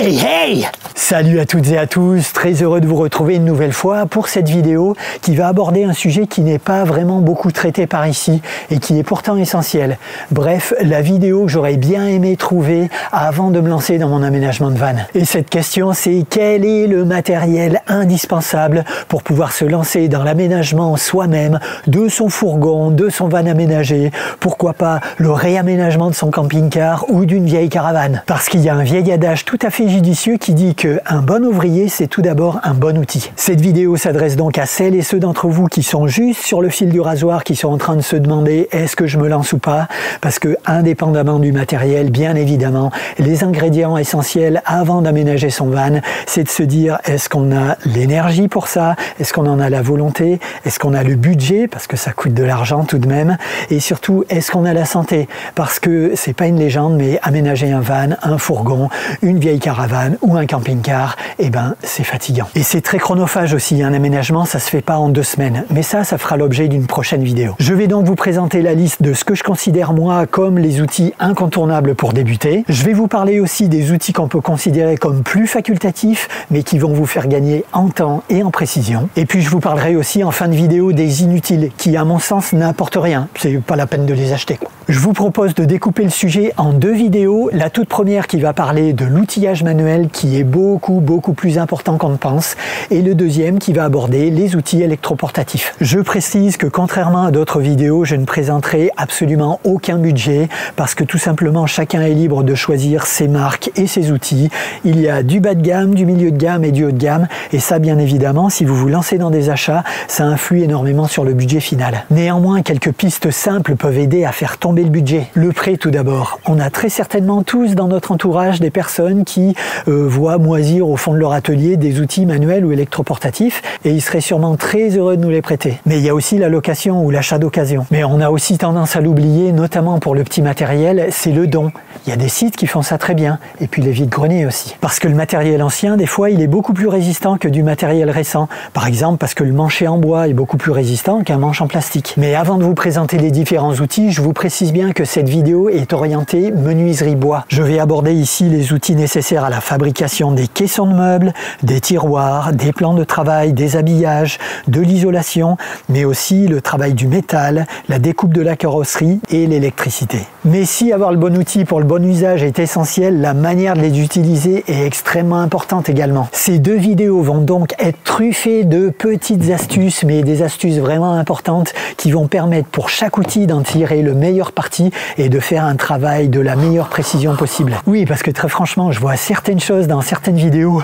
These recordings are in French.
Hey hey! Salut à toutes et à tous, très heureux de vous retrouver une nouvelle fois pour cette vidéo qui va aborder un sujet qui n'est pas vraiment beaucoup traité par ici et qui est pourtant essentiel. Bref, la vidéo que j'aurais bien aimé trouver avant de me lancer dans mon aménagement de van. Et cette question, c'est quel est le matériel indispensable pour pouvoir se lancer dans l'aménagement soi-même de son fourgon, de son van aménagé, pourquoi pas le réaménagement de son camping-car ou d'une vieille caravane. Parce qu'il y a un vieil adage tout à fait judicieux qui dit qu'un bon ouvrier, c'est tout d'abord un bon outil. Cette vidéo s'adresse donc à celles et ceux d'entre vous qui sont juste sur le fil du rasoir, qui sont en train de se demander est-ce que je me lance ou pas, parce que indépendamment du matériel, bien évidemment, les ingrédients essentiels avant d'aménager son van, c'est de se dire est-ce qu'on a l'énergie pour ça, est-ce qu'on en a la volonté, est-ce qu'on a le budget, parce que ça coûte de l'argent tout de même, et surtout est-ce qu'on a la santé, parce que c'est pas une légende, mais aménager un van, un fourgon, une vieille caravane ou un camping-car, eh ben c'est fatigant. Et c'est très chronophage aussi, un aménagement ça se fait pas en 2 semaines, mais ça fera l'objet d'une prochaine vidéo. Je vais donc vous présenter la liste de ce que je considère moi comme les outils incontournables pour débuter. Je vais vous parler aussi des outils qu'on peut considérer comme plus facultatifs, mais qui vont vous faire gagner en temps et en précision. Et puis je vous parlerai aussi en fin de vidéo des inutiles, qui à mon sens n'apportent rien, c'est pas la peine de les acheter. Je vous propose de découper le sujet en 2 vidéos. La toute première qui va parler de l'outillage manuel qui est beaucoup plus important qu'on ne pense, et le deuxième qui va aborder les outils électroportatifs. Je précise que contrairement à d'autres vidéos, je ne présenterai absolument aucun budget parce que tout simplement chacun est libre de choisir ses marques et ses outils. Il y a du bas de gamme, du milieu de gamme et du haut de gamme, et ça bien évidemment si vous vous lancez dans des achats, ça influe énormément sur le budget final. Néanmoins, quelques pistes simples peuvent aider à faire tomber le budget. Le prêt tout d'abord. On a très certainement tous dans notre entourage des personnes qui voient moisir au fond de leur atelier des outils manuels ou électroportatifs et ils seraient sûrement très heureux de nous les prêter. Mais il y a aussi la location ou l'achat d'occasion. Mais on a aussi tendance à l'oublier, notamment pour le petit matériel, c'est le don. Il y a des sites qui font ça très bien, et puis les vide-greniers aussi. Parce que le matériel ancien, des fois, il est beaucoup plus résistant que du matériel récent. Par exemple, parce que le manche en bois est beaucoup plus résistant qu'un manche en plastique. Mais avant de vous présenter les différents outils, je vous précise bien que cette vidéo est orientée menuiserie bois. Je vais aborder ici les outils nécessaires à la fabrication des caissons de meubles, des tiroirs, des plans de travail, des habillages, de l'isolation, mais aussi le travail du métal, la découpe de la carrosserie et l'électricité. Mais si avoir le bon outil pour le bon usage est essentiel, la manière de les utiliser est extrêmement importante également. Ces 2 vidéos vont donc être truffées de petites astuces, mais des astuces vraiment importantes qui vont permettre pour chaque outil d'en tirer le meilleur parti et de faire un travail de la meilleure précision possible. Oui, parce que très franchement, je vois certaines choses dans certaines vidéos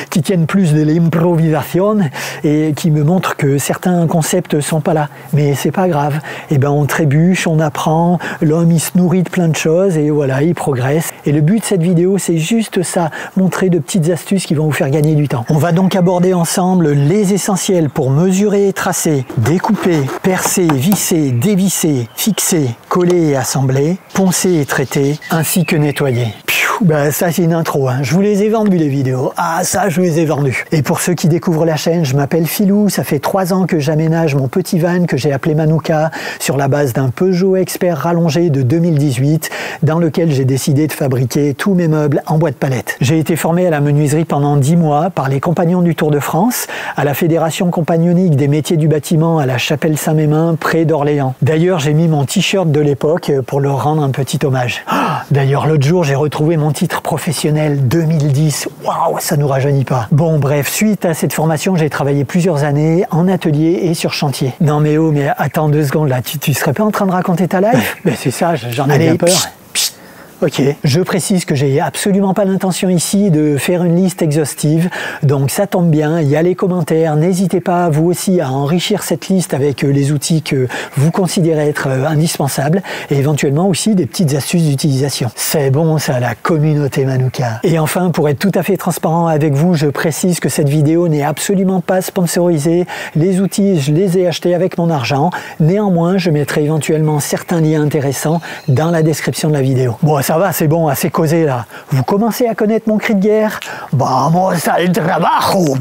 qui tiennent plus de l'improvisation et qui me montrent que certains concepts sont pas là. Mais c'est pas grave. Et ben on trébuche, on apprend, l'homme il se nourrit de plein de choses et voilà, il progresse. Et le but de cette vidéo, c'est juste ça, montrer de petites astuces qui vont vous faire gagner du temps. On va donc aborder ensemble les essentiels pour mesurer et tracer, découper, percer, visser, dévisser, fixer, coller et assembler, poncer et traiter, ainsi que nettoyer. Ben ça c'est une intro, hein. Je vous les ai vendus les vidéos. Ah ça je vous les ai vendus. Et pour ceux qui découvrent la chaîne, je m'appelle Philou, ça fait 3 ans que j'aménage mon petit van que j'ai appelé Manuka sur la base d'un Peugeot Expert rallongé de 2018 dans lequel j'ai décidé de fabriquer tous mes meubles en bois de palette. J'ai été formé à la menuiserie pendant 10 mois par les Compagnons du Tour de France, à la Fédération compagnonique des métiers du bâtiment à la Chapelle-Saint-Mémin près d'Orléans. D'ailleurs j'ai mis mon t-shirt de l'époque pour leur rendre un petit hommage. D'ailleurs l'autre jour j'ai retrouvé mon titre professionnel 2010, waouh, ça nous rajeunit pas. Bon bref, suite à cette formation, j'ai travaillé plusieurs années en atelier et sur chantier. Non mais oh, mais attends 2 secondes là, tu serais pas en train de raconter ta life? Mais c'est ça, j'en ai bien peur. Ok, je précise que j'ai absolument pas l'intention ici de faire une liste exhaustive, donc ça tombe bien, il y a les commentaires, n'hésitez pas vous aussi à enrichir cette liste avec les outils que vous considérez être indispensables et éventuellement aussi des petites astuces d'utilisation. C'est bon ça, la communauté Manuka. Et enfin, pour être tout à fait transparent avec vous, je précise que cette vidéo n'est absolument pas sponsorisée, les outils je les ai achetés avec mon argent, néanmoins je mettrai éventuellement certains liens intéressants dans la description de la vidéo. Bon, ça va, c'est bon, assez causé là. Vous commencez à connaître mon cri de guerre? Vamos al trabajo!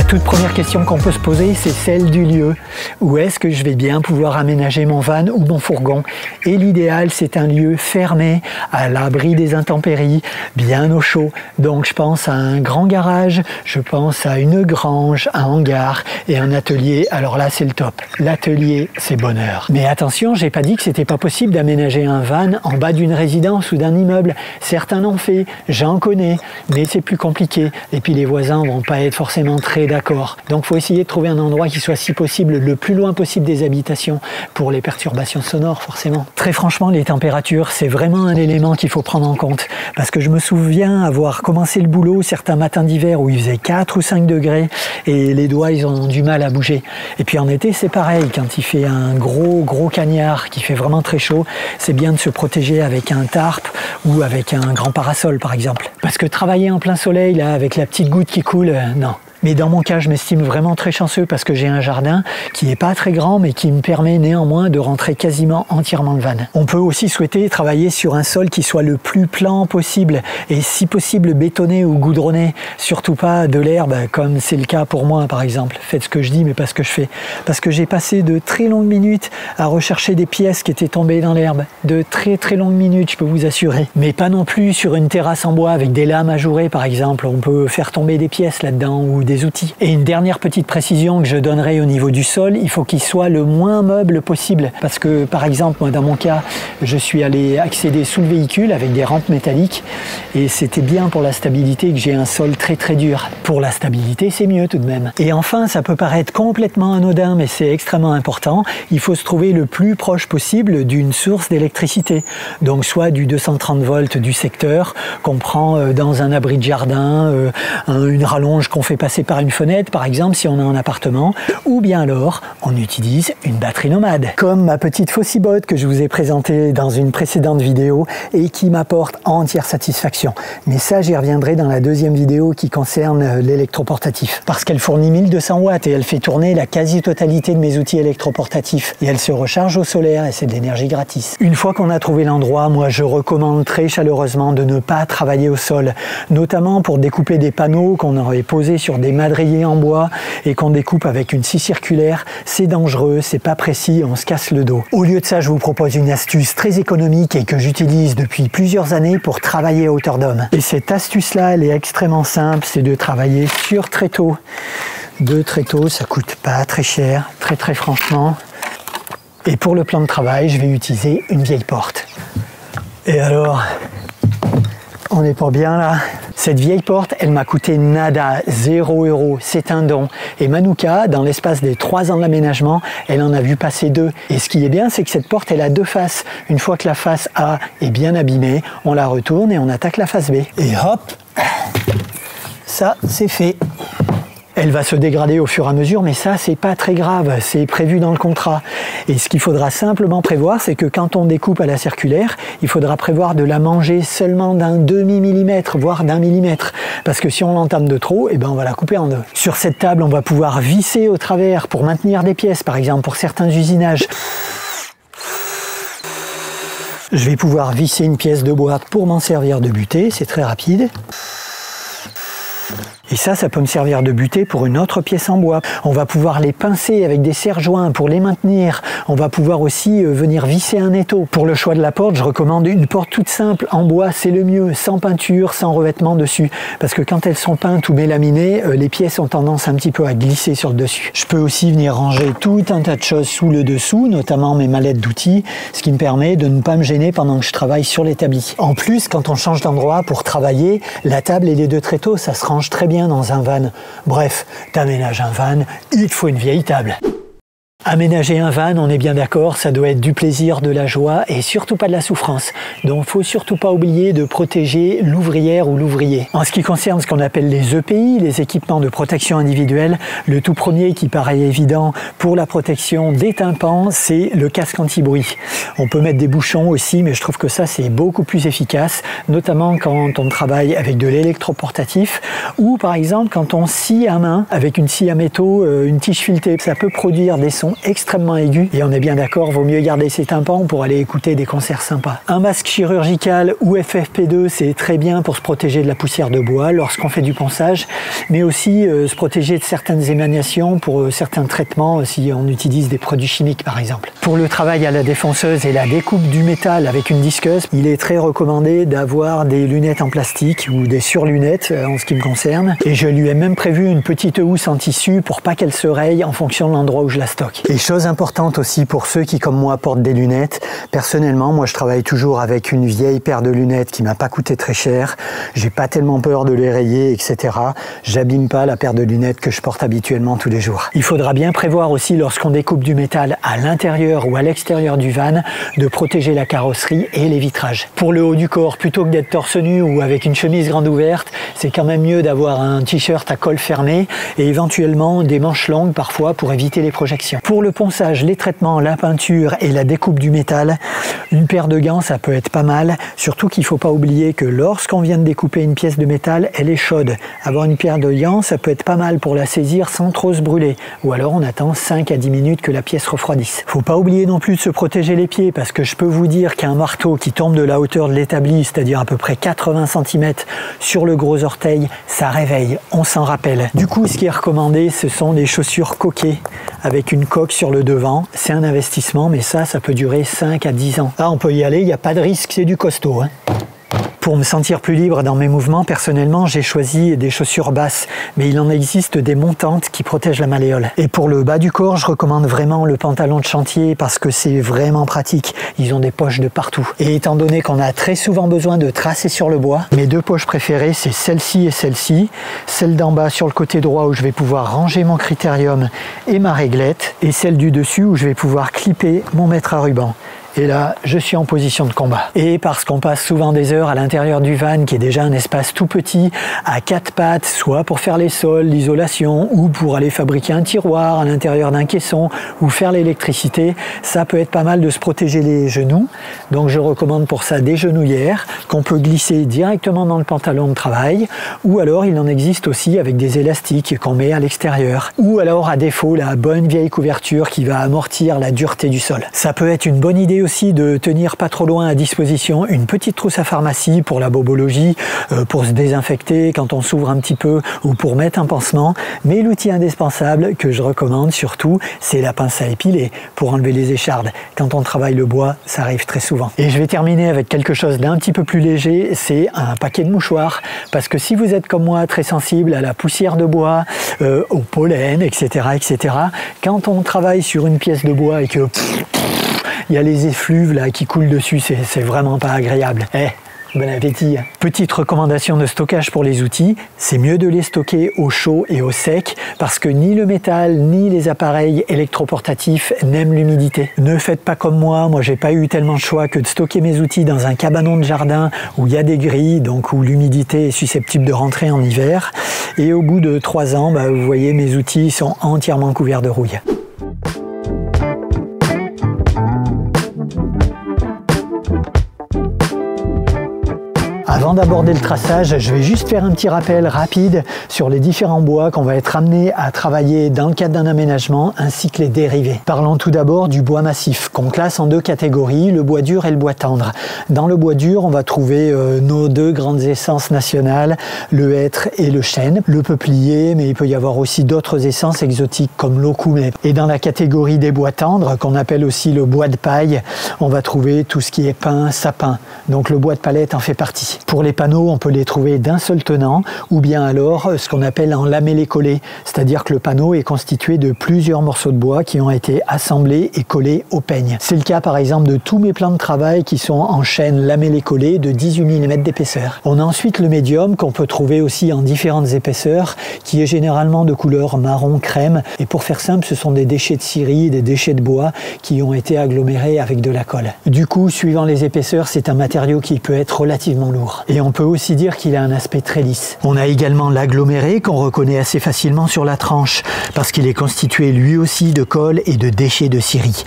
toute première question qu'on peut se poser, c'est celle du lieu. Où est-ce que je vais bien pouvoir aménager mon van ou mon fourgon? Et l'idéal, c'est un lieu fermé, à l'abri des intempéries, bien au chaud. Donc je pense à un grand garage, je pense à une grange, un hangar et un atelier. Alors là, c'est le top. L'atelier, c'est bonheur. Mais attention, j'ai pas dit que c'était pas possible d'aménager un van en bas d'une résidence ou d'un immeuble. Certains l'ont fait, j'en connais, mais c'est plus compliqué. Et puis les voisins vont pas être forcément très d'accord. Donc faut essayer de trouver un endroit qui soit si possible le plus loin possible des habitations pour les perturbations sonores forcément. Très franchement, les températures, c'est vraiment un élément qu'il faut prendre en compte. Parce que je me souviens avoir commencé le boulot certains matins d'hiver où il faisait 4 ou 5 degrés et les doigts ils ont du mal à bouger. Et puis en été c'est pareil, quand il fait un gros cagnard qui fait vraiment très chaud, c'est bien de se protéger avec un tarp ou avec un grand parasol par exemple. Parce que travailler en plein soleil là avec la petite goutte qui coule, non. Mais dans mon cas, je m'estime vraiment très chanceux parce que j'ai un jardin qui n'est pas très grand mais qui me permet néanmoins de rentrer quasiment entièrement le van. On peut aussi souhaiter travailler sur un sol qui soit le plus plan possible et si possible bétonné ou goudronné. Surtout pas de l'herbe comme c'est le cas pour moi par exemple. Faites ce que je dis mais pas ce que je fais. Parce que j'ai passé de très longues minutes à rechercher des pièces qui étaient tombées dans l'herbe. De très longues minutes, je peux vous assurer. Mais pas non plus sur une terrasse en bois avec des lames ajourées par exemple. On peut faire tomber des pièces là-dedans ou des outils. Et une dernière petite précision que je donnerai au niveau du sol, il faut qu'il soit le moins meuble possible. Parce que par exemple, moi dans mon cas, je suis allé accéder sous le véhicule avec des rampes métalliques et c'était bien pour la stabilité que j'ai un sol très dur. Pour la stabilité, c'est mieux tout de même. Et enfin, ça peut paraître complètement anodin, mais c'est extrêmement important. Il faut se trouver le plus proche possible d'une source d'électricité. Donc soit du 230 volts du secteur qu'on prend dans un abri de jardin, une rallonge qu'on fait passer par une fenêtre par exemple si on a un appartement, ou bien alors on utilise une batterie nomade comme ma petite Fossibot que je vous ai présentée dans une précédente vidéo et qui m'apporte entière satisfaction. Mais ça j'y reviendrai dans la deuxième vidéo qui concerne l'électroportatif parce qu'elle fournit 1200 watts et elle fait tourner la quasi-totalité de mes outils électroportatifs et elle se recharge au solaire et c'est de l'énergie gratis. Une fois qu'on a trouvé l'endroit, moi je recommande très chaleureusement de ne pas travailler au sol, notamment pour découper des panneaux qu'on aurait posés sur des madriers en bois et qu'on découpe avec une scie circulaire. C'est dangereux, c'est pas précis, on se casse le dos. Au lieu de ça, je vous propose une astuce très économique et que j'utilise depuis plusieurs années pour travailler à hauteur d'homme. Et cette astuce-là, elle est extrêmement simple, c'est de travailler sur tréteau. Deux tréteaux, ça coûte pas très cher, très franchement. Et pour le plan de travail, je vais utiliser une vieille porte. Et alors, on est pas bien là. Cette vieille porte, elle m'a coûté nada, 0 €, c'est un don. Et Manouka, dans l'espace des 3 ans d'aménagement, elle en a vu passer 2. Et ce qui est bien, c'est que cette porte, elle a 2 faces. Une fois que la face A est bien abîmée, on la retourne et on attaque la face B. Et hop, ça, c'est fait. Elle va se dégrader au fur et à mesure, mais ça, c'est pas très grave, c'est prévu dans le contrat. Et ce qu'il faudra simplement prévoir, c'est que quand on découpe à la circulaire, il faudra prévoir de la manger seulement d'un demi-millimètre, voire d'1 millimètre. Parce que si on l'entame de trop, eh ben on va la couper en 2. Sur cette table, on va pouvoir visser au travers pour maintenir des pièces, par exemple pour certains usinages. Je vais pouvoir visser une pièce de bois pour m'en servir de butée, c'est très rapide. Et ça peut me servir de butée pour une autre pièce en bois. On va pouvoir les pincer avec des serre-joints pour les maintenir. On va pouvoir aussi venir visser un étau. Pour le choix de la porte, je recommande une porte toute simple en bois, c'est le mieux, sans peinture, sans revêtement dessus. Parce que quand elles sont peintes ou mélaminées, les pièces ont tendance un petit peu à glisser sur le dessus. Je peux aussi venir ranger tout un tas de choses sous le dessous, notamment mes mallettes d'outils, ce qui me permet de ne pas me gêner pendant que je travaille sur l'établi. En plus, quand on change d'endroit pour travailler, la table et les 2 tréteaux, ça se range très bien dans un van. Bref, t'aménages un van, il te faut une vieille table. Aménager un van, on est bien d'accord, ça doit être du plaisir, de la joie et surtout pas de la souffrance. Donc faut surtout pas oublier de protéger l'ouvrière ou l'ouvrier. En ce qui concerne ce qu'on appelle les EPI, les équipements de protection individuelle, le tout premier qui paraît évident pour la protection des tympans, c'est le casque anti-bruit. On peut mettre des bouchons aussi, mais je trouve que ça c'est beaucoup plus efficace, notamment quand on travaille avec de l'électroportatif ou par exemple quand on scie à main avec une scie à métaux, une tige filetée. Ça peut produire des sons extrêmement aigus et on est bien d'accord, vaut mieux garder ses tympans pour aller écouter des concerts sympas. Un masque chirurgical ou FFP2, c'est très bien pour se protéger de la poussière de bois lorsqu'on fait du ponçage, mais aussi se protéger de certaines émanations pour certains traitements si on utilise des produits chimiques par exemple. Pour le travail à la défonceuse et la découpe du métal avec une disqueuse, il est très recommandé d'avoir des lunettes en plastique ou des surlunettes en ce qui me concerne. Et je lui ai même prévu une petite housse en tissu pour pas qu'elle se raye en fonction de l'endroit où je la stocke. Et chose importante aussi pour ceux qui comme moi portent des lunettes, personnellement moi je travaille toujours avec une vieille paire de lunettes qui m'a pas coûté très cher, j'ai pas tellement peur de les rayer, etc. J'abîme pas la paire de lunettes que je porte habituellement tous les jours. Il faudra bien prévoir aussi lorsqu'on découpe du métal à l'intérieur ou à l'extérieur du van de protéger la carrosserie et les vitrages. Pour le haut du corps, plutôt que d'être torse nu ou avec une chemise grande ouverte, c'est quand même mieux d'avoir un t-shirt à col fermé et éventuellement des manches longues parfois pour éviter les projections. Pour le ponçage, les traitements, la peinture et la découpe du métal, une paire de gants ça peut être pas mal, surtout qu'il ne faut pas oublier que lorsqu'on vient de découper une pièce de métal, elle est chaude. Avoir une paire de gants ça peut être pas mal pour la saisir sans trop se brûler, ou alors on attend 5 à 10 minutes que la pièce refroidisse. Faut pas oublier non plus de se protéger les pieds parce que je peux vous dire qu'un marteau qui tombe de la hauteur de l'établi, c'est-à-dire à peu près 80 cm sur le gros orteil, ça réveille, on s'en rappelle. Du coup, ce qui est recommandé, ce sont des chaussures coquées avec une coque sur le devant. C'est un investissement, mais ça peut durer 5 à 10 ans. Ah, on peut y aller, il n'y a pas de risque, c'est du costaud, hein. Pour me sentir plus libre dans mes mouvements, personnellement, j'ai choisi des chaussures basses, mais il en existe des montantes qui protègent la malléole. Et pour le bas du corps, je recommande vraiment le pantalon de chantier parce que c'est vraiment pratique. Ils ont des poches de partout. Et étant donné qu'on a très souvent besoin de tracer sur le bois, mes deux poches préférées, c'est celle-ci et celle-ci. Celle d'en bas sur le côté droit où je vais pouvoir ranger mon critérium et ma réglette, et celle du dessus où je vais pouvoir clipper mon mètre à ruban. Et là, je suis en position de combat. Et parce qu'on passe souvent des heures à l'intérieur du van, qui est déjà un espace tout petit, à 4 pattes, soit pour faire les sols, l'isolation, ou pour aller fabriquer un tiroir à l'intérieur d'un caisson, ou faire l'électricité, ça peut être pas mal de se protéger les genoux. Donc je recommande pour ça des genouillères, qu'on peut glisser directement dans le pantalon de travail, ou alors il en existe aussi avec des élastiques qu'on met à l'extérieur. Ou alors à défaut, la bonne vieille couverture qui va amortir la dureté du sol. Ça peut être une bonne idée aussi de tenir pas trop loin à disposition une petite trousse à pharmacie pour la bobologie, pour se désinfecter quand on s'ouvre un petit peu ou pour mettre un pansement. Mais l'outil indispensable que je recommande surtout, c'est la pince à épiler pour enlever les échardes. Quand on travaille le bois, ça arrive très souvent. Et je vais terminer avec quelque chose d'un petit peu plus léger, c'est un paquet de mouchoirs. Parce que si vous êtes comme moi très sensible à la poussière de bois, au pollen, etc., quand on travaille sur une pièce de bois et que il y a les effluves là qui coulent dessus, c'est vraiment pas agréable. Bon appétit. Petite recommandation de stockage pour les outils, c'est mieux de les stocker au chaud et au sec parce que ni le métal ni les appareils électroportatifs n'aiment l'humidité. Ne faites pas comme moi j'ai pas eu tellement de choix que de stocker mes outils dans un cabanon de jardin où il y a des grilles, donc où l'humidité est susceptible de rentrer en hiver. Et au bout de 3 ans, vous voyez, mes outils sont entièrement couverts de rouille. Avant d'aborder le traçage, je vais juste faire un petit rappel rapide sur les différents bois qu'on va être amené à travailler dans le cadre d'un aménagement ainsi que les dérivés. Parlons tout d'abord du bois massif qu'on classe en 2 catégories, le bois dur et le bois tendre. Dans le bois dur, on va trouver nos 2 grandes essences nationales, le hêtre et le chêne, le peuplier, mais il peut y avoir aussi d'autres essences exotiques comme l'okoumé. Et dans la catégorie des bois tendres, qu'on appelle aussi le bois de paille, on va trouver tout ce qui est pin, sapin. Donc le bois de palette en fait partie. Pour les panneaux, on peut les trouver d'un seul tenant ou bien alors ce qu'on appelle en lamellé-collé, c'est-à-dire que le panneau est constitué de plusieurs morceaux de bois qui ont été assemblés et collés au peigne. C'est le cas par exemple de tous mes plans de travail qui sont en chêne lamellé-collé de 18 mm d'épaisseur. On a ensuite le médium qu'on peut trouver aussi en différentes épaisseurs qui est généralement de couleur marron crème et pour faire simple, ce sont des déchets de scierie, des déchets de bois qui ont été agglomérés avec de la colle. Du coup, suivant les épaisseurs, c'est un matériau qui peut être relativement lourd. Et on peut aussi dire qu'il a un aspect très lisse. On a également l'aggloméré qu'on reconnaît assez facilement sur la tranche parce qu'il est constitué lui aussi de colle et de déchets de scierie.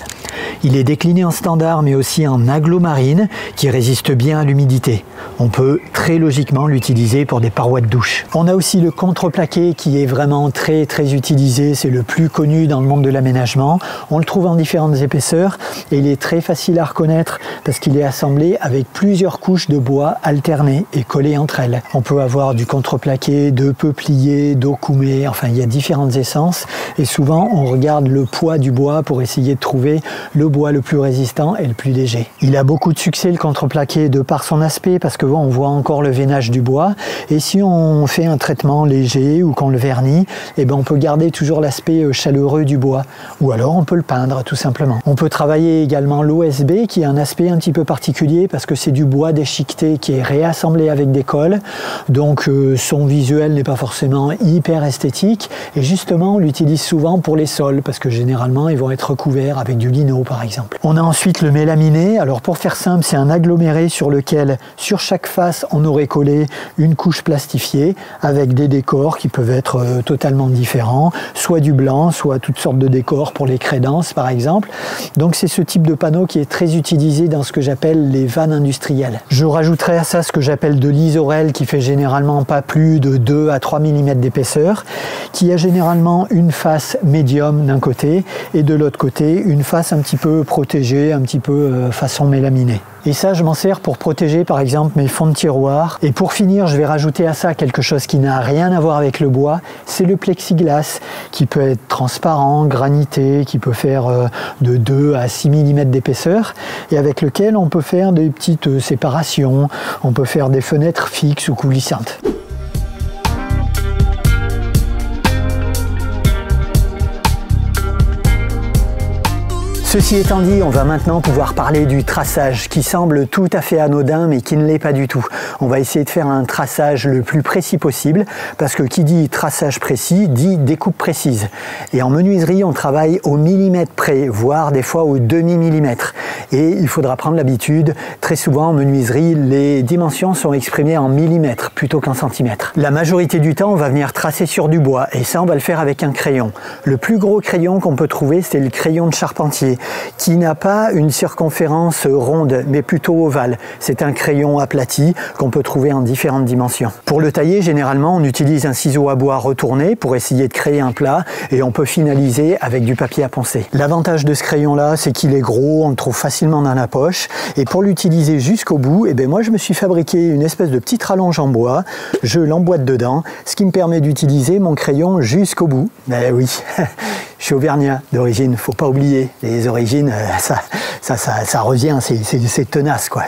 Il est décliné en standard mais aussi en aglo-marine qui résiste bien à l'humidité. On peut très logiquement l'utiliser pour des parois de douche. On a aussi le contreplaqué qui est vraiment très utilisé, c'est le plus connu dans le monde de l'aménagement. On le trouve en différentes épaisseurs et il est très facile à reconnaître parce qu'il est assemblé avec plusieurs couches de bois alternées et collées entre elles. On peut avoir du contreplaqué, de peuplier, d'okoumé, enfin il y a différentes essences et souvent on regarde le poids du bois pour essayer de trouver le bois le plus résistant et le plus léger. Il a beaucoup de succès le contreplaqué de par son aspect parce que bon, on voit encore le veinage du bois et si on fait un traitement léger ou qu'on le vernit, eh ben on peut garder toujours l'aspect chaleureux du bois ou alors on peut le peindre tout simplement. On peut travailler également l'OSB qui a un aspect un petit peu particulier parce que c'est du bois déchiqueté qui est réassemblé avec des colles, donc son visuel n'est pas forcément hyper esthétique et justement on l'utilise souvent pour les sols parce que généralement ils vont être recouverts avec du lino par exemple. On a ensuite le mélaminé. Alors pour faire simple, c'est un aggloméré sur lequel sur chaque face on aurait collé une couche plastifiée avec des décors qui peuvent être totalement différents, soit du blanc, soit toutes sortes de décors pour les crédences par exemple. Donc c'est ce type de panneau qui est très utilisé dans ce que j'appelle les vannes industrielles. Je rajouterai à ça ce que j'appelle de l'isorel qui fait généralement pas plus de 2 à 3 mm d'épaisseur, qui a généralement une face médium d'un côté et de l'autre côté une face un petit peu protégée, un petit peu façon mélaminée. Et ça, je m'en sers pour protéger par exemple mes fonds de tiroir. Et pour finir, je vais rajouter à ça quelque chose qui n'a rien à voir avec le bois, c'est le plexiglas qui peut être transparent, granité, qui peut faire de 2 à 6 mm d'épaisseur et avec lequel on peut faire des petites séparations, on peut faire des fenêtres fixes ou coulissantes. Ceci étant dit, on va maintenant pouvoir parler du traçage qui semble tout à fait anodin mais qui ne l'est pas du tout. On va essayer de faire un traçage le plus précis possible parce que qui dit traçage précis dit découpe précise. Et en menuiserie, on travaille au millimètre près, voire des fois au demi-millimètre. Et il faudra prendre l'habitude, très souvent en menuiserie, les dimensions sont exprimées en millimètres plutôt qu'en centimètres. La majorité du temps, on va venir tracer sur du bois et ça, on va le faire avec un crayon. Le plus gros crayon qu'on peut trouver, c'est le crayon de charpentier, qui n'a pas une circonférence ronde mais plutôt ovale. C'est un crayon aplati qu'on peut trouver en différentes dimensions. Pour le tailler, généralement on utilise un ciseau à bois retourné pour essayer de créer un plat et on peut finaliser avec du papier à poncer. L'avantage de ce crayon là, c'est qu'il est gros, on le trouve facilement dans la poche et pour l'utiliser jusqu'au bout, eh bien moi je me suis fabriqué une espèce de petite rallonge en bois, je l'emboîte dedans, ce qui me permet d'utiliser mon crayon jusqu'au bout. Ben oui, je suis auvergnat d'origine, faut pas oublier les origines, ça revient, c'est tenace quoi.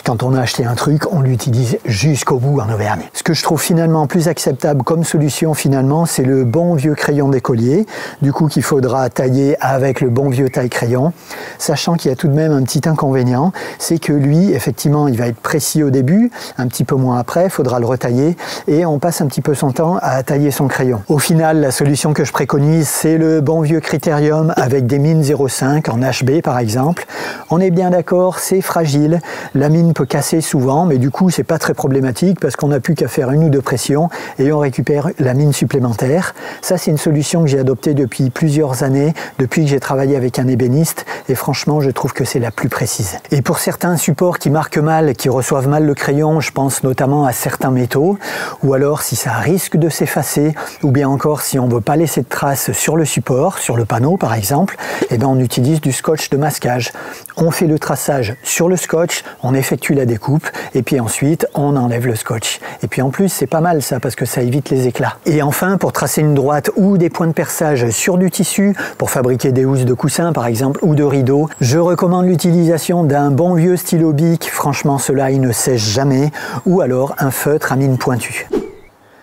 Quand on a acheté un truc, on l'utilise jusqu'au bout en Auvergne. Ce que je trouve finalement plus acceptable comme solution finalement, c'est le bon vieux crayon d'écolier, du coup qu'il faudra tailler avec le bon vieux taille-crayon, sachant qu'il y a tout de même un petit inconvénient, c'est que lui, effectivement, il va être précis au début, un petit peu moins après, il faudra le retailler, et on passe un petit peu son temps à tailler son crayon. Au final, la solution que je préconise, c'est le bon vieux Critérium avec des mines 0,5 en HB par exemple. On est bien d'accord, c'est fragile, la mine peut casser souvent, mais du coup c'est pas très problématique parce qu'on n'a plus qu'à faire 1 ou 2 pressions et on récupère la mine supplémentaire. Ça c'est une solution que j'ai adoptée depuis plusieurs années, depuis que j'ai travaillé avec un ébéniste et franchement je trouve que c'est la plus précise. Et pour certains supports qui marquent mal, qui reçoivent mal le crayon, je pense notamment à certains métaux, ou alors si ça risque de s'effacer, ou bien encore si on veut pas laisser de traces sur le support, sur le panneau par exemple, eh bien on utilise du scotch de masquage. On fait le traçage sur le scotch, on effectue la découpe et puis ensuite on enlève le scotch. Et puis en plus c'est pas mal ça parce que ça évite les éclats. Et enfin pour tracer une droite ou des points de perçage sur du tissu, pour fabriquer des housses de coussins par exemple ou de rideaux, je recommande l'utilisation d'un bon vieux stylo bic, franchement cela il ne sèche jamais, ou alors un feutre à mine pointue.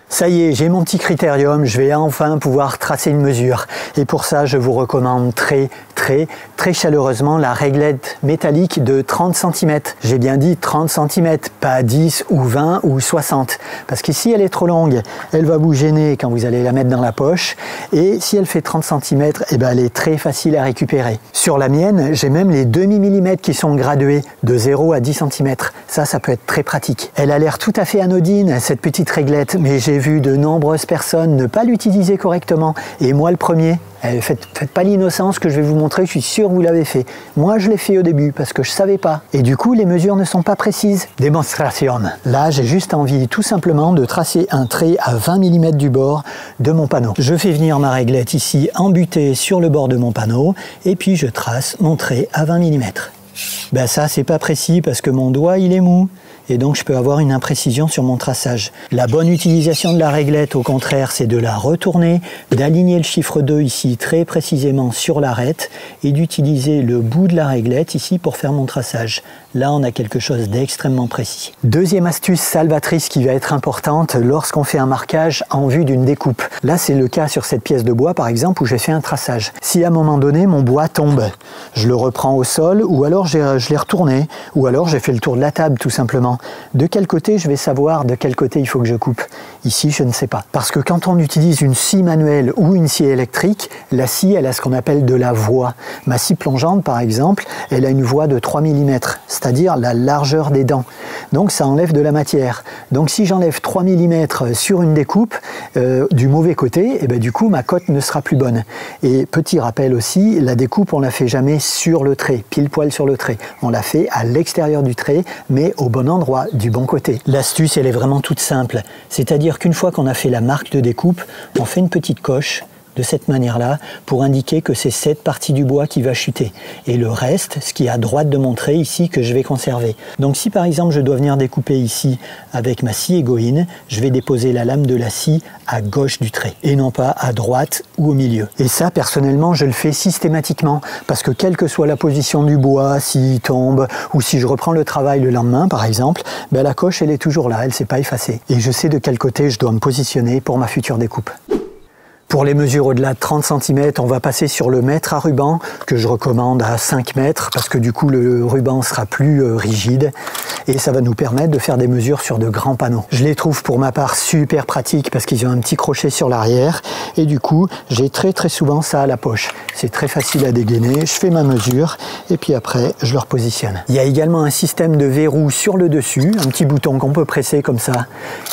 Ça y est, j'ai mon petit Critérium, je vais enfin pouvoir tracer une mesure. Et pour ça, je vous recommande très chaleureusement la réglette métallique de 30 cm. J'ai bien dit 30 cm, pas 10 ou 20 ou 60. Parce que si elle est trop longue, elle va vous gêner quand vous allez la mettre dans la poche. Et si elle fait 30 cm, eh ben elle est très facile à récupérer. Sur la mienne, j'ai même les demi-millimètres qui sont gradués de 0 à 10 cm. Ça peut être très pratique. Elle a l'air tout à fait anodine, cette petite réglette, mais j'ai vu de nombreuses personnes ne pas l'utiliser correctement. Et moi le premier, Faites pas l'innocence que je vais vous montrer, je suis sûr que vous l'avez fait. Moi, je l'ai fait au début parce que je savais pas. Et du coup, les mesures ne sont pas précises. Démonstration. Là, j'ai juste envie tout simplement de tracer un trait à 20 mm du bord de mon panneau. Je fais venir ma réglette ici embutée sur le bord de mon panneau et puis je trace mon trait à 20 mm. Ben ça, c'est pas précis parce que mon doigt, il est mou. Et donc je peux avoir une imprécision sur mon traçage. La bonne utilisation de la réglette, au contraire, c'est de la retourner, d'aligner le chiffre 2 ici très précisément sur l'arête et d'utiliser le bout de la réglette ici pour faire mon traçage. Là, on a quelque chose d'extrêmement précis. Deuxième astuce salvatrice qui va être importante lorsqu'on fait un marquage en vue d'une découpe. Là, c'est le cas sur cette pièce de bois, par exemple, où j'ai fait un traçage. Si à un moment donné, mon bois tombe, je le reprends au sol, ou alors je l'ai retourné, ou alors j'ai fait le tour de la table, tout simplement. De quel côté je vais savoir de quel côté il faut que je coupe? Ici, je ne sais pas. Parce que quand on utilise une scie manuelle ou une scie électrique, la scie, elle a ce qu'on appelle de la voie. Ma scie plongeante, par exemple, elle a une voie de 3 mm, c'est-à-dire la largeur des dents. Donc ça enlève de la matière. Donc si j'enlève 3 mm sur une découpe du mauvais côté, et bien du coup ma cote ne sera plus bonne. Et petit rappel aussi, la découpe on la fait jamais sur le trait, pile poil sur le trait. On la fait à l'extérieur du trait, mais au bon endroit, du bon côté. L'astuce elle est vraiment toute simple, c'est-à-dire qu'une fois qu'on a fait la marque de découpe, on fait une petite coche de cette manière-là pour indiquer que c'est cette partie du bois qui va chuter. Et le reste, ce qui est à droite de mon trait ici, que je vais conserver. Donc si par exemple je dois venir découper ici avec ma scie égoïne, je vais déposer la lame de la scie à gauche du trait et non pas à droite ou au milieu. Et ça, personnellement, je le fais systématiquement parce que quelle que soit la position du bois, s'il tombe ou si je reprends le travail le lendemain par exemple, ben la coche elle est toujours là, elle ne s'est pas effacée. Et je sais de quel côté je dois me positionner pour ma future découpe. Pour les mesures au-delà de 30 cm, on va passer sur le mètre à ruban que je recommande à 5 mètres parce que du coup le ruban sera plus rigide et ça va nous permettre de faire des mesures sur de grands panneaux. Je les trouve pour ma part super pratiques parce qu'ils ont un petit crochet sur l'arrière et du coup j'ai très souvent ça à la poche. C'est très facile à dégainer, je fais ma mesure et puis après je le repositionne. Il y a également un système de verrou sur le dessus, un petit bouton qu'on peut presser comme ça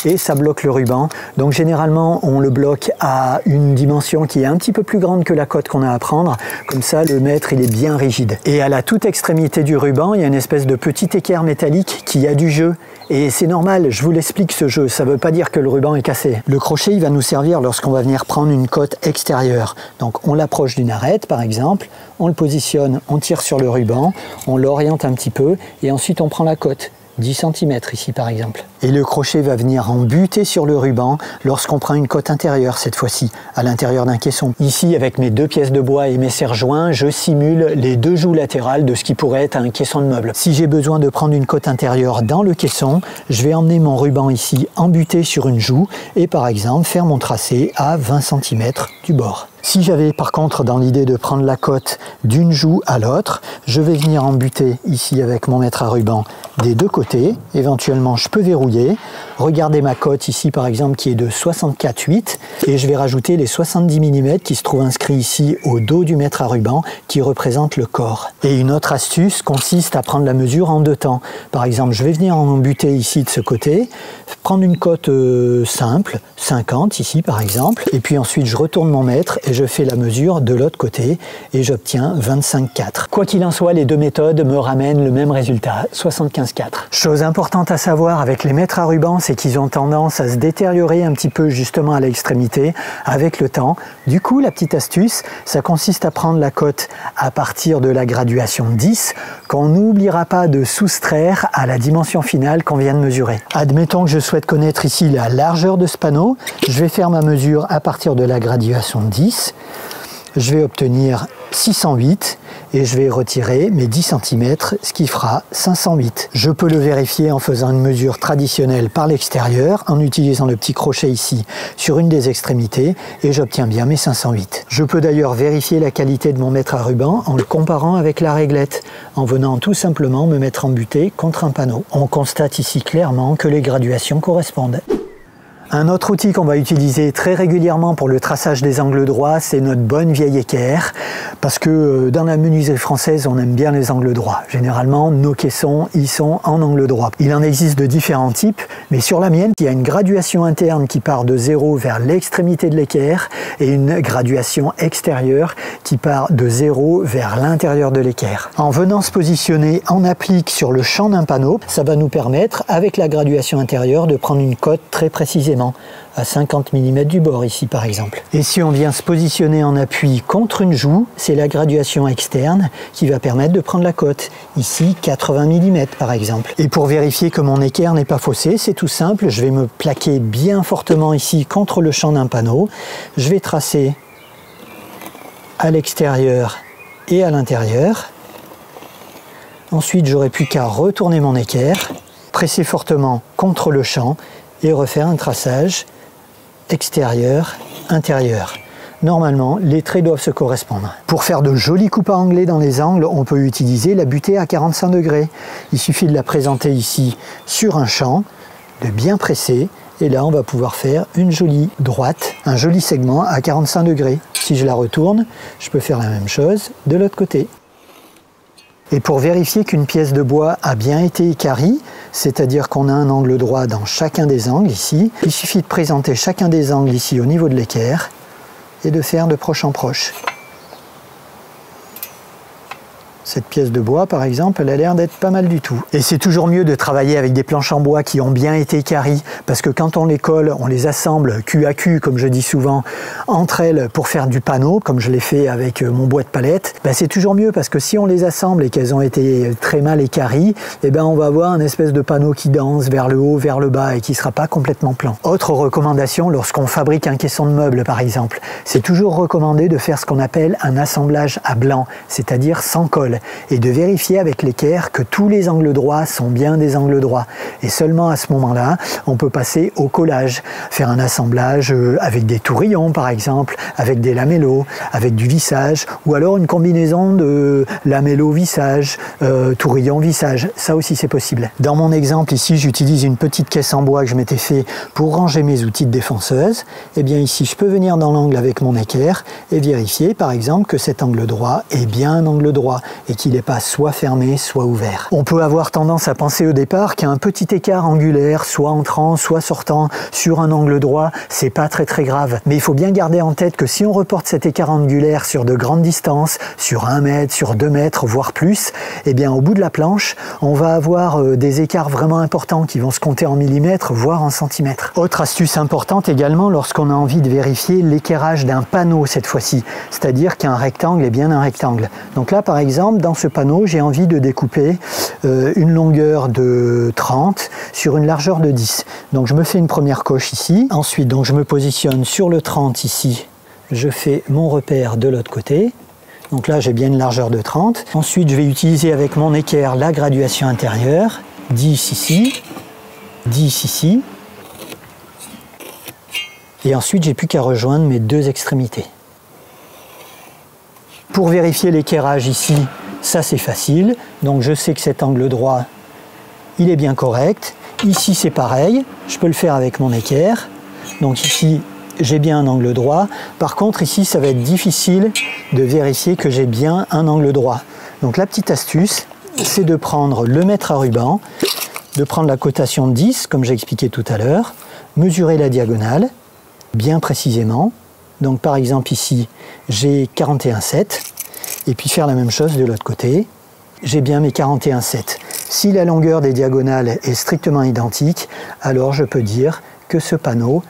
et ça bloque le ruban. Donc généralement on le bloque à une dimension qui est un petit peu plus grande que la cote qu'on a à prendre, comme ça le mètre il est bien rigide. Et à la toute extrémité du ruban, il y a une espèce de petit équerre métallique qui a du jeu. Et c'est normal, je vous l'explique ce jeu, ça ne veut pas dire que le ruban est cassé. Le crochet il va nous servir lorsqu'on va venir prendre une cote extérieure. Donc on l'approche d'une arête par exemple, on le positionne, on tire sur le ruban, on l'oriente un petit peu et ensuite on prend la cote. 10 cm ici par exemple. Et le crochet va venir en buter sur le ruban lorsqu'on prend une cote intérieure cette fois-ci, à l'intérieur d'un caisson. Ici avec mes deux pièces de bois et mes serre-joints, je simule les deux joues latérales de ce qui pourrait être un caisson de meubles. Si j'ai besoin de prendre une cote intérieure dans le caisson, je vais emmener mon ruban ici embuté sur une joue et par exemple faire mon tracé à 20 cm du bord. Si j'avais par contre dans l'idée de prendre la cote d'une joue à l'autre, je vais venir embuter ici avec mon mètre à ruban des deux côtés. Éventuellement, je peux verrouiller. Regardez ma cote ici par exemple qui est de 64,8 et je vais rajouter les 70 mm qui se trouvent inscrits ici au dos du mètre à ruban qui représente le corps. Et une autre astuce consiste à prendre la mesure en deux temps. Par exemple, je vais venir embuter ici de ce côté, prendre une cote simple, 50 ici par exemple, et puis ensuite je retourne mon mètre et je fais la mesure de l'autre côté et j'obtiens 25,4. Quoi qu'il en soit, les deux méthodes me ramènent le même résultat, 75,4. Chose importante à savoir avec les mètres à ruban, c'est qu'ils ont tendance à se détériorer un petit peu justement à l'extrémité avec le temps. Du coup, la petite astuce, ça consiste à prendre la cote à partir de la graduation 10 qu'on n'oubliera pas de soustraire à la dimension finale qu'on vient de mesurer. Admettons que je souhaite connaître ici la largeur de ce panneau, je vais faire ma mesure à partir de la graduation 10. Je vais obtenir 608 et je vais retirer mes 10 cm, ce qui fera 508. Je peux le vérifier en faisant une mesure traditionnelle par l'extérieur, en utilisant le petit crochet ici sur une des extrémités et j'obtiens bien mes 508. Je peux d'ailleurs vérifier la qualité de mon mètre à ruban en le comparant avec la réglette, en venant tout simplement me mettre embuté contre un panneau. On constate ici clairement que les graduations correspondent. Un autre outil qu'on va utiliser très régulièrement pour le traçage des angles droits, c'est notre bonne vieille équerre, parce que dans la menuiserie française, on aime bien les angles droits. Généralement, nos caissons, ils sont en angle droit. Il en existe de différents types, mais sur la mienne, il y a une graduation interne qui part de 0 vers l'extrémité de l'équerre et une graduation extérieure qui part de 0 vers l'intérieur de l'équerre. En venant se positionner en applique sur le champ d'un panneau, ça va nous permettre, avec la graduation intérieure, de prendre une cote très précisément, à 50 mm du bord ici par exemple. Et si on vient se positionner en appui contre une joue, c'est la graduation externe qui va permettre de prendre la cote. Ici 80 mm par exemple. Et pour vérifier que mon équerre n'est pas faussé, c'est tout simple, je vais me plaquer bien fortement ici contre le champ d'un panneau. Je vais tracer à l'extérieur et à l'intérieur. Ensuite, j'aurai plus qu'à retourner mon équerre, presser fortement contre le champ et refaire un traçage extérieur, intérieur. Normalement, les traits doivent se correspondre. Pour faire de jolies coupes à angler dans les angles, on peut utiliser la butée à 45 degrés. Il suffit de la présenter ici sur un champ, de bien presser, et là on va pouvoir faire une jolie droite, un joli segment à 45 degrés. Si je la retourne, je peux faire la même chose de l'autre côté. Et pour vérifier qu'une pièce de bois a bien été équarrie, c'est-à-dire qu'on a un angle droit dans chacun des angles ici, il suffit de présenter chacun des angles ici au niveau de l'équerre et de faire de proche en proche. Cette pièce de bois, par exemple, elle a l'air d'être pas mal du tout. Et c'est toujours mieux de travailler avec des planches en bois qui ont bien été équarries, parce que quand on les colle, on les assemble cul à cul, comme je dis souvent, entre elles pour faire du panneau, comme je l'ai fait avec mon bois de palette. Ben c'est toujours mieux, parce que si on les assemble et qu'elles ont été très mal équarries, eh ben on va avoir un espèce de panneau qui danse vers le haut, vers le bas, et qui ne sera pas complètement plan. Autre recommandation, lorsqu'on fabrique un caisson de meubles, par exemple, c'est toujours recommandé de faire ce qu'on appelle un assemblage à blanc, c'est-à-dire sans colle, et de vérifier avec l'équerre que tous les angles droits sont bien des angles droits. Et seulement à ce moment-là, on peut passer au collage, faire un assemblage avec des tourillons par exemple, avec des lamellos, avec du vissage, ou alors une combinaison de lamellos vissage, tourillons vissage, ça aussi c'est possible. Dans mon exemple ici, j'utilise une petite caisse en bois que je m'étais fait pour ranger mes outils de défonceuse. Et bien ici, je peux venir dans l'angle avec mon équerre et vérifier par exemple que cet angle droit est bien un angle droit et qu'il n'est pas soit fermé, soit ouvert. On peut avoir tendance à penser au départ qu'un petit écart angulaire, soit entrant, soit sortant, sur un angle droit, c'est pas très grave. Mais il faut bien garder en tête que si on reporte cet écart angulaire sur de grandes distances, sur 1 mètre, sur 2 mètres, voire plus, eh bien au bout de la planche, on va avoir des écarts vraiment importants qui vont se compter en millimètres, voire en centimètres. Autre astuce importante également lorsqu'on a envie de vérifier l'équerrage d'un panneau cette fois-ci, c'est-à-dire qu'un rectangle est bien un rectangle. Donc là par exemple, dans ce panneau, j'ai envie de découper une longueur de 30 sur une largeur de 10. Donc je me fais une première coche ici. Ensuite, donc je me positionne sur le 30 ici. Je fais mon repère de l'autre côté. Donc là, j'ai bien une largeur de 30. Ensuite, je vais utiliser avec mon équerre la graduation intérieure. 10 ici, 10 ici. Et ensuite, j'ai plus qu'à rejoindre mes deux extrémités. Pour vérifier l'équerrage ici, ça c'est facile, donc je sais que cet angle droit, il est bien correct. Ici c'est pareil, je peux le faire avec mon équerre. Donc ici, j'ai bien un angle droit. Par contre, ici, ça va être difficile de vérifier que j'ai bien un angle droit. Donc la petite astuce, c'est de prendre le mètre à ruban, de prendre la cotation de 10, comme j'ai expliqué tout à l'heure, mesurer la diagonale, bien précisément. Donc par exemple ici, j'ai 41,7 et puis faire la même chose de l'autre côté. J'ai bien mes 41,7. Si la longueur des diagonales est strictement identique, alors je peux dire que ce panneau,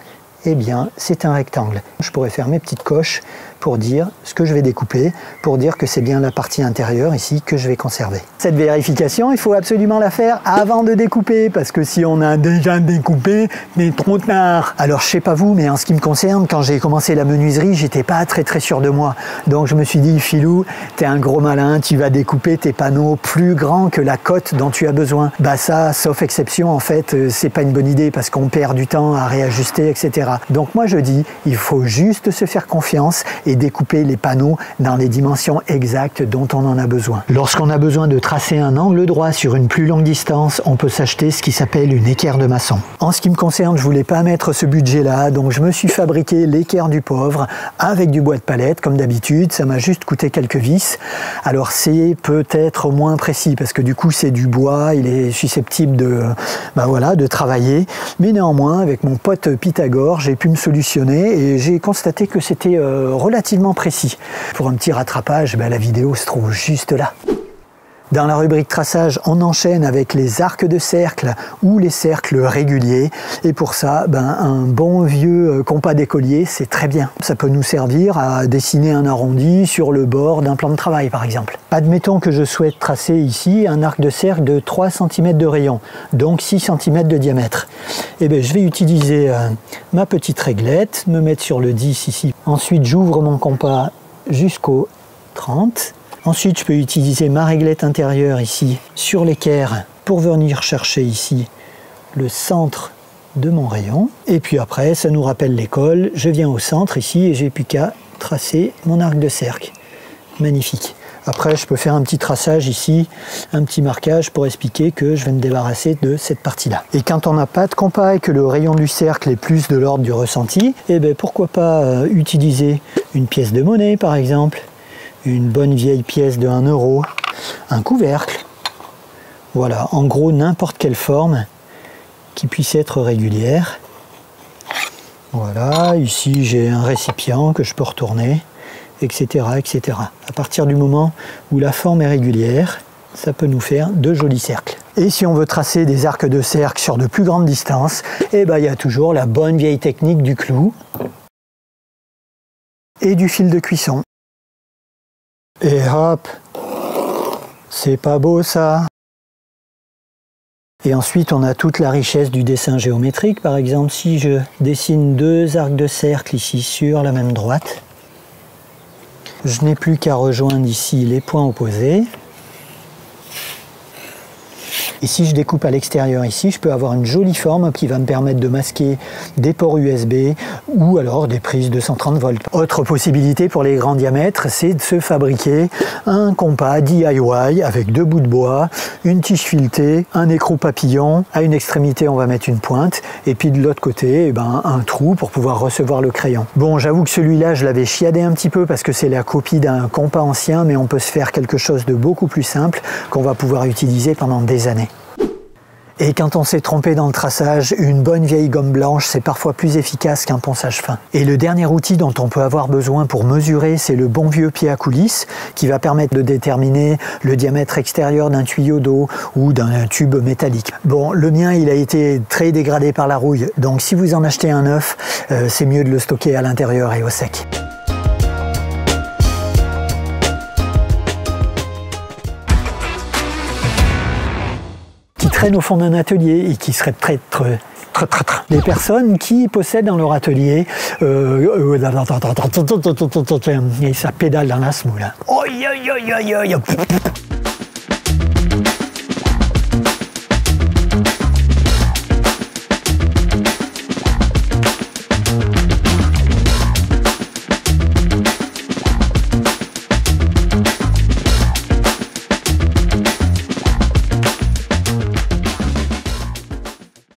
eh bien, c'est un rectangle. Je pourrais faire mes petites coches pour dire ce que je vais découper, pour dire que c'est bien la partie intérieure ici que je vais conserver. Cette vérification, il faut absolument la faire avant de découper, parce que si on a déjà découpé, c'est trop tard. Alors je sais pas vous, mais en ce qui me concerne, quand j'ai commencé la menuiserie, j'étais pas très sûr de moi. Donc je me suis dit, Philou, t'es un gros malin, tu vas découper tes panneaux plus grands que la cote dont tu as besoin. Bah ça, sauf exception, en fait, c'est pas une bonne idée, parce qu'on perd du temps à réajuster, etc. Donc moi je dis, il faut juste se faire confiance et et découper les panneaux dans les dimensions exactes dont on en a besoin. Lorsqu'on a besoin de tracer un angle droit sur une plus longue distance, on peut s'acheter ce qui s'appelle une équerre de maçon. En ce qui me concerne, je voulais pas mettre ce budget-là, donc je me suis fabriqué l'équerre du pauvre avec du bois de palette, comme d'habitude. Ça m'a juste coûté quelques vis. Alors c'est peut-être moins précis, parce que du coup c'est du bois, il est susceptible de travailler. Mais néanmoins, avec mon pote Pythagore, j'ai pu me solutionner et j'ai constaté que c'était relativement précis. Pour un petit rattrapage, la vidéo se trouve juste là. Dans la rubrique traçage, on enchaîne avec les arcs de cercle ou les cercles réguliers. Et pour ça, un bon vieux compas d'écolier, c'est très bien. Ça peut nous servir à dessiner un arrondi sur le bord d'un plan de travail, par exemple. Admettons que je souhaite tracer ici un arc de cercle de 3 cm de rayon, donc 6 cm de diamètre. Et je vais utiliser ma petite réglette, me mettre sur le 10 ici. Ensuite, j'ouvre mon compas jusqu'au 30. Ensuite, je peux utiliser ma réglette intérieure ici sur l'équerre pour venir chercher ici le centre de mon rayon. Et puis après, ça nous rappelle l'école. Je viens au centre ici et j'ai plus qu'à tracer mon arc de cercle. Magnifique. Après, je peux faire un petit traçage ici, un petit marquage pour expliquer que je vais me débarrasser de cette partie-là. Et quand on n'a pas de compas et que le rayon du cercle est plus de l'ordre du ressenti, pourquoi pas utiliser une pièce de monnaie par exemple, une bonne vieille pièce de 1 €, un couvercle. Voilà, en gros n'importe quelle forme qui puisse être régulière. Voilà, ici j'ai un récipient que je peux retourner, etc., etc. À partir du moment où la forme est régulière, ça peut nous faire de jolis cercles. Et si on veut tracer des arcs de cercle sur de plus grandes distances, il y a toujours la bonne vieille technique du clou et du fil de cuisson. Et hop, c'est pas beau ça. Et ensuite on a toute la richesse du dessin géométrique. Par exemple, si je dessine 2 arcs de cercle ici sur la même droite, je n'ai plus qu'à rejoindre ici les points opposés. Et si je découpe à l'extérieur ici, je peux avoir une jolie forme qui va me permettre de masquer des ports USB ou alors des prises de 130 volts. Autre possibilité pour les grands diamètres, c'est de se fabriquer un compas DIY avec 2 bouts de bois, une tige filetée, un écrou papillon. À une extrémité, on va mettre une pointe et puis de l'autre côté, un trou pour pouvoir recevoir le crayon. Bon, j'avoue que celui-là, je l'avais chiadé un petit peu parce que c'est la copie d'un compas ancien, mais on peut se faire quelque chose de beaucoup plus simple qu'on va pouvoir utiliser pendant des années. Et quand on s'est trompé dans le traçage, une bonne vieille gomme blanche, c'est parfois plus efficace qu'un ponçage fin. Et le dernier outil dont on peut avoir besoin pour mesurer, c'est le bon vieux pied à coulisse, qui va permettre de déterminer le diamètre extérieur d'un tuyau d'eau ou d'un tube métallique. Bon, le mien, il a été très dégradé par la rouille, donc si vous en achetez un neuf, c'est mieux de le stocker à l'intérieur et au sec. Au fond d'un atelier et qui serait peut-être les personnes qui possèdent dans leur atelier et ça pédale dans la semoule.